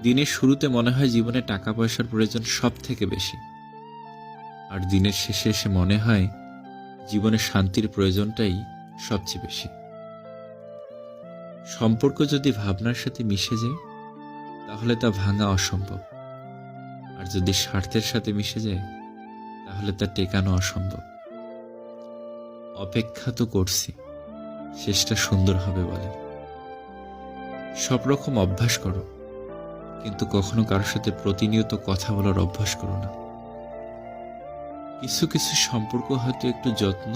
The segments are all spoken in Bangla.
দিনের শুরুতে মনে হয় জীবনে টাকা পয়সার প্রয়োজন সব থেকে বেশি, আর দিনের শেষে এসে মনে হয় জীবনে শান্তির প্রয়োজনটাই সবচেয়ে বেশি। সম্পর্ক যদি ভাবনার সাথে মিশে যায় তাহলে তা ভাঙা অসম্ভব, আর যদি স্বার্থের সাথে মিশে যায় তাহলে তা টেকানো অসম্ভব। অপেক্ষা তো করছি, শেষটা সুন্দর হবে বলে। সব রকম অভ্যাস করো, কিন্তু কখনো কারোর সাথে প্রতিনিয়ত কথা বলার অভ্যাস করো না। কিছু কিছু সম্পর্ক হয়তো একটু যত্ন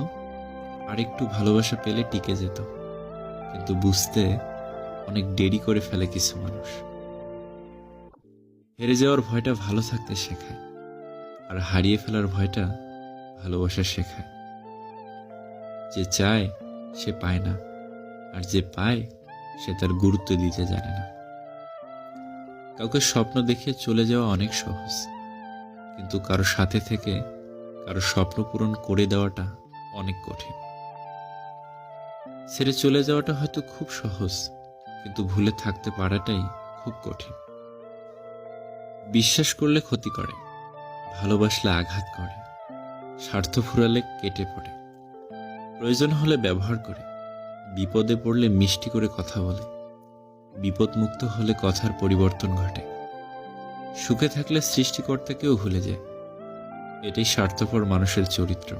আর একটু ভালোবাসা পেলে টিকে যেত, কিন্তু বুঝতে অনেক দেরি করে ফেলে কিছু মানুষ। হেরে যাওয়ার ভয়টা ভালো থাকতে শেখায়, আর হারিয়ে ফেলার ভয়টা ভালোবাসা শেখায়। যে চায় সে পায় না, আর যে পায় সে তার গুরুত্ব দিতে জানে না। কাউকে স্বপ্ন দেখিয়ে চলে যাওয়া অনেক সহজ, কিন্তু কারো সাথে থেকে কারো স্বপ্ন পূরণ করে দেওয়াটা অনেক কঠিন। ছেড়ে চলে যাওয়াটা হয়তো খুব সহজ, কিন্তু ভুলে থাকতে পারাটাই খুব কঠিন। বিশ্বাস করলে ক্ষতি করে, ভালোবাসলে আঘাত করে, স্বার্থ ফুরালে কেটে পড়ে, প্রয়োজন হলে ব্যবহার করে, বিপদে পড়লে মিষ্টি করে কথা বলে, বিপদমুক্ত হলে কথার পরিবর্তন ঘটে, সুখে থাকলে সৃষ্টিকর্তাকেও ভুলে যায়। এটাই স্বার্থপর মানুষের চরিত্র।